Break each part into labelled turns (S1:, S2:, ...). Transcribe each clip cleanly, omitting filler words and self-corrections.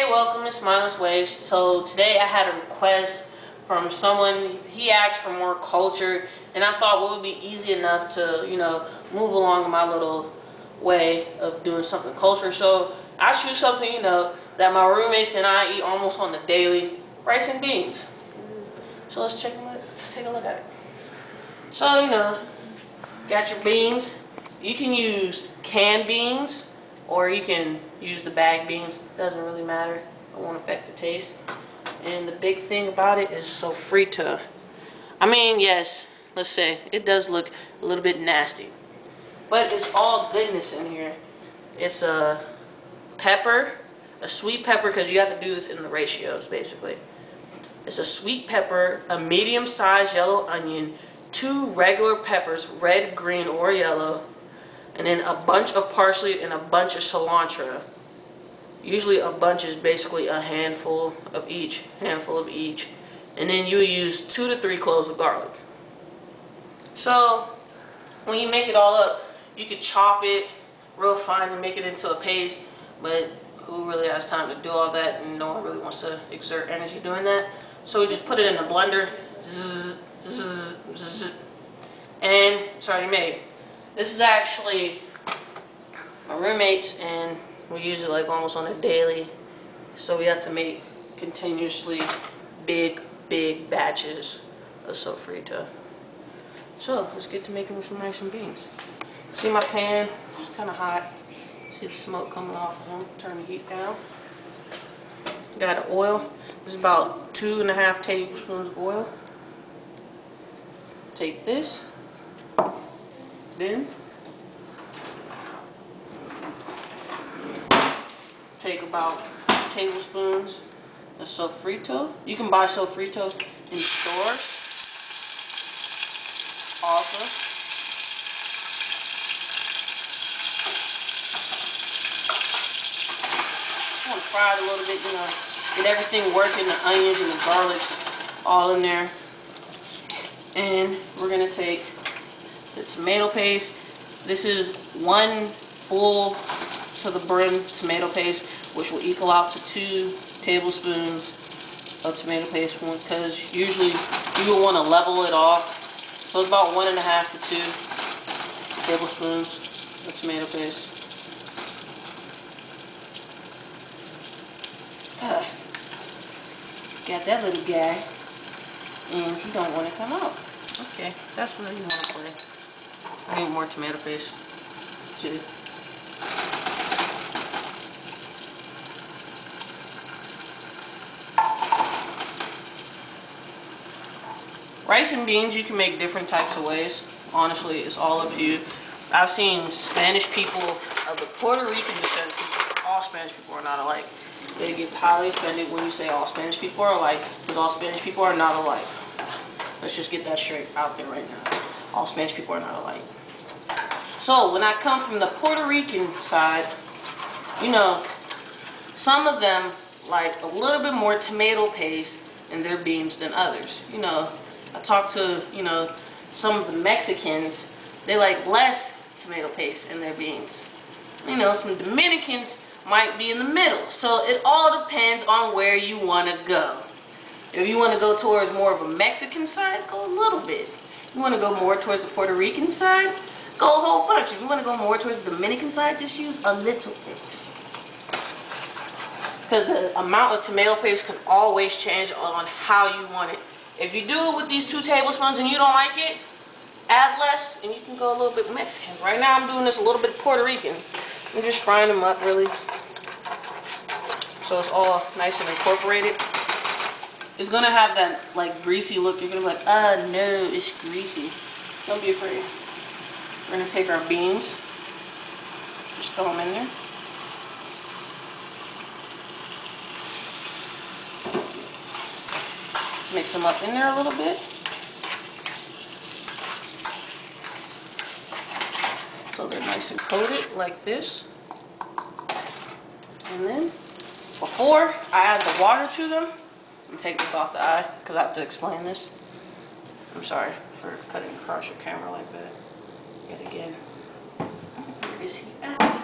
S1: Hey, welcome to Mindless Waste. So today I had a request from someone. He asked for more culture, and I thought what would be easy enough to, move along my little way of doing something culture. So I choose something, that my roommates and I eat almost on the daily: rice and beans. So let's take a look at it. So, got your beans. You can use canned beans, or you can use the bagged beans. Doesn't really matter. It won't affect the taste. And the big thing about it is sofrito. I mean, yes, let's say it does look a little bit nasty, but it's all goodness in here. It's a pepper, a sweet pepper, because you have to do this in the ratios basically. It's a sweet pepper, a medium-sized yellow onion, 2 regular peppers, red, green, or yellow, and then a bunch of parsley and a bunch of cilantro. Usually a bunch is basically a handful of each. And then you use 2 to 3 cloves of garlic. So when you make it all up, you could chop it real fine and make it into a paste, but who really has time to do all that, and no one really wants to exert energy doing that. So we just put it in the blender, zzz, zzz, zzz, and it's already made. This is actually my roommates, and we use it like almost on a daily, so we have to make continuously big batches of sofrito. So let's get to making some rice and beans. See my pan? It's kind of hot. See the smoke coming off of them. Turn the heat down. Got the oil. This is about 2.5 tablespoons of oil. Take this. Then take about 2 tablespoons of sofrito. You can buy sofrito in stores also. I want to fry it a little bit, get everything working, the onions and the garlics all in there. And we're going to take the tomato paste. This is 1 full to the brim tomato paste, which will equal out to 2 tablespoons of tomato paste, because usually you will want to level it off. So it's about 1.5 to 2 tablespoons of tomato paste. Got that little guy, and he don't want to come out. Okay, that's where you want to play. I need more tomato paste too. Rice and beans, you can make different types of ways. Honestly, it's all up to you. I've seen Spanish people of the Puerto Rican descent. All Spanish people are not alike. They get highly offended when you say all Spanish people are alike, because all Spanish people are not alike. Let's just get that straight out there right now. All Spanish people are not alike. So when I come from the Puerto Rican side, some of them like a little bit more tomato paste in their beans than others. I talked to, some of the Mexicans, they like less tomato paste in their beans. Some Dominicans might be in the middle. So it all depends on where you want to go. If you want to go towards more of a Mexican side, go a little bit. If you want to go more towards the Puerto Rican side, go a whole bunch. If you want to go more towards the Dominican side, just use a little bit. Because the amount of tomato paste can always change on how you want it. If you do it with these 2 tablespoons and you don't like it, add less and you can go a little bit Mexican. Right now I'm doing this a little bit Puerto Rican. I'm just frying them up really, so it's all nice and incorporated. It's gonna have that like greasy look. You're gonna be like, oh no, it's greasy. Don't be afraid. We're gonna take our beans, just throw them in there. Mix them up in there a little bit. So they're nice and coated like this. And then, before I add the water to them, and take this off the eye, because I have to explain this. I'm sorry for cutting across your camera like that. Yet again. Where is he at?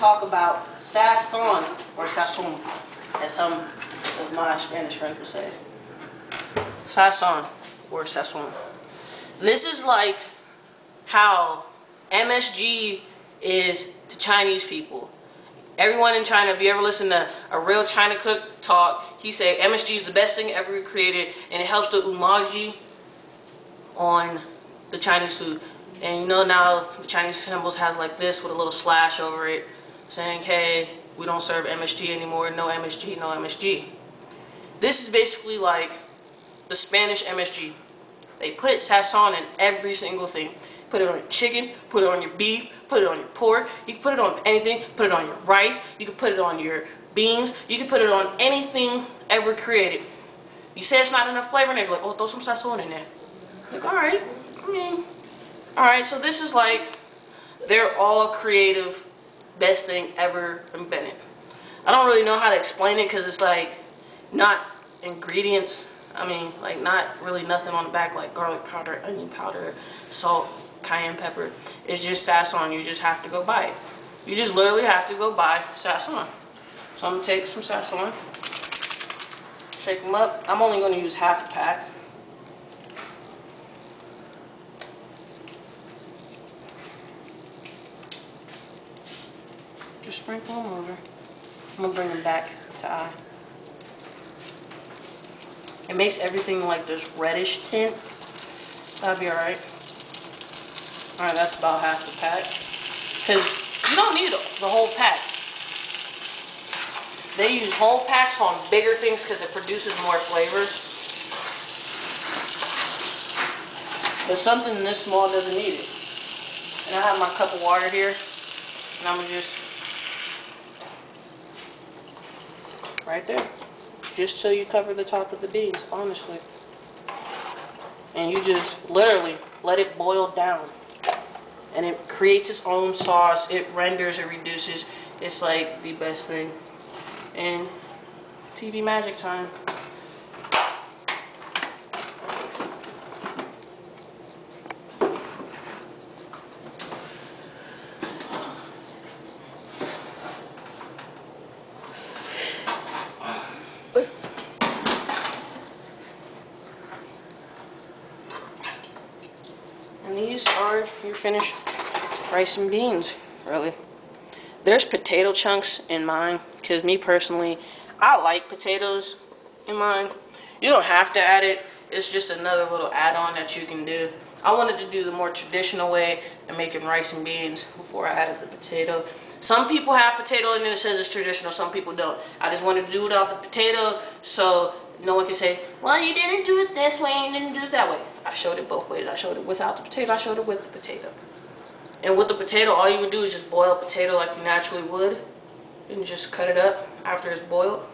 S1: talk about sazon, or sazon, as some of my Spanish friends would say. Sazon, or sazon. This is like how MSG is to Chinese people. Everyone in China, if you ever listen to a real China cook talk, he say MSG is the best thing ever created, and it helps the umami on the Chinese food. And you know now the Chinese symbols has like this with a little slash over it, saying, hey, we don't serve MSG anymore, no MSG, no MSG. This is basically like the Spanish MSG. They put sazon in every single thing. Put it on your chicken, put it on your beef, put it on your pork. You can put it on anything. Put it on your rice. You can put it on your beans. You can put it on anything ever created. You say it's not enough flavor, and they're like, oh, throw some sazon in there. Like, alright. Alright, so this is like, they're all creative, best thing ever invented. I don't really know how to explain it because it's like, not ingredients. I mean, like not really nothing on the back like garlic powder, onion powder, salt, cayenne pepper. It's just sazon. You just have to go buy it. You just literally have to go buy sazon. So I'm going to take some sazon, shake them up. I'm only going to use half a pack. Just sprinkle them over. I'm going to bring them back to eye. It makes everything like this reddish tint. That'll be alright. Alright, that's about half the pack. Because you don't need the whole pack. They use whole packs on bigger things because it produces more flavor. But something this small doesn't need it. And I have my cup of water here. And I'm going to just... right there. Just so you cover the top of the beans, honestly. And you just literally let it boil down. And it creates its own sauce. It renders, it reduces. It's like the best thing. And TV magic time. And these are your finished rice and beans, really. There's potato chunks in mine, because me personally, I like potatoes in mine. You don't have to add it. It's just another little add-on that you can do. I wanted to do the more traditional way of making rice and beans before I added the potato. Some people have potato and then it says it's traditional, some people don't. I just wanted to do it without the potato so no one can say, well, you didn't do it this way and you didn't do it that way. I showed it both ways. I showed it without the potato, I showed it with the potato. And with the potato, all you would do is just boil a potato like you naturally would. And just cut it up after it's boiled.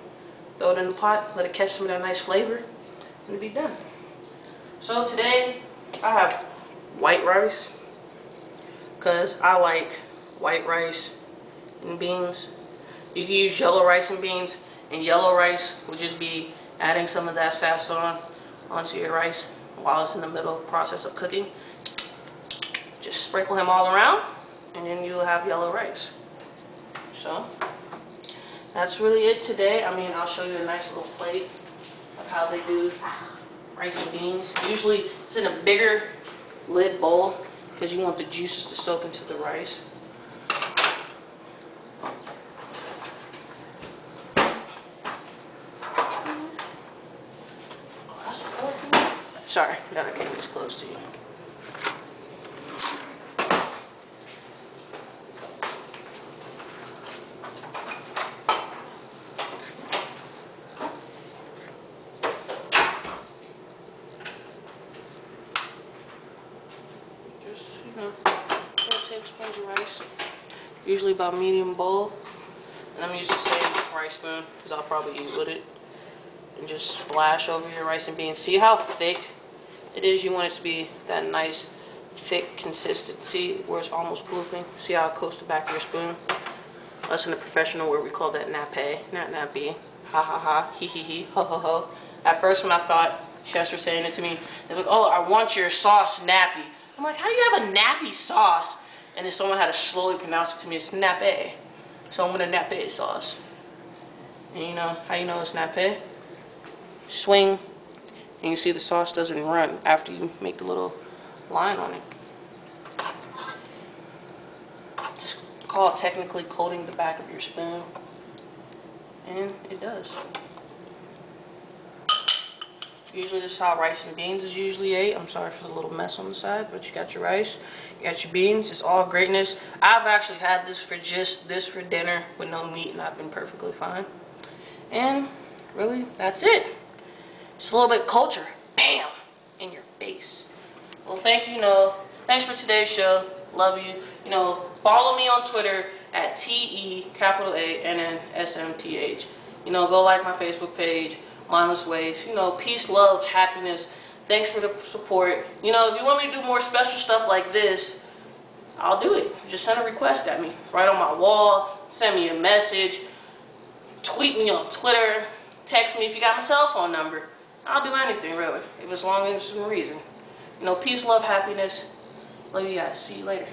S1: Throw it in the pot, let it catch some of that nice flavor, and it'll be done. So today, I have white rice, because I like white rice and beans. You can use yellow rice and beans, and yellow rice would just be adding some of that sazon onto your rice while it's in the middle process of cooking. Just sprinkle him all around, and then you'll have yellow rice. So, that's really it today. I mean, I'll show you a nice little plate of how they do rice and beans. Usually, it's in a bigger lid bowl, because you want the juices to soak into the rice. Sorry, that I came this close to you. Just, 4 tablespoons of rice. Usually about medium bowl. And I'm using the same rice spoon, because I'll probably use with it. And just splash over your rice and beans. See how thick it is? You want it to be that nice, thick consistency where it's almost poofing. See how it coats the back of your spoon? Us in the professional where we call that nappe, not nappy. Ha ha ha, he he he, ho ho ho. At first when I thought chefs were saying it to me, they're like, oh, I want your sauce nappy. I'm like, how do you have a nappy sauce? And then someone had to slowly pronounce it to me, it's nappe. So I'm with a nappe sauce. And you know how you know it's nappe? Swing, and you see the sauce doesn't run after you make the little line on it. It's called technically coating the back of your spoon. And it does. Usually this is how rice and beans is usually ate. I'm sorry for the little mess on the side, but you got your rice, you got your beans, it's all greatness. I've actually had this for dinner with no meat, and I've been perfectly fine. And really, that's it. Just a little bit of culture. Bam! In your face. Well, thank you, Noah. Thanks for today's show. Love you. You know, follow me on Twitter at TEANNSMTH. You know, go like my Facebook page. Mindless Ways. You know, peace, love, happiness. Thanks for the support. You know, if you want me to do more special stuff like this, I'll do it. Just send a request at me. Right on my wall. Send me a message. Tweet me on Twitter. Text me if you got my cell phone number. I'll do anything, really. If it's long as there's some reason. You know, peace, love, happiness. Love you guys. See you later.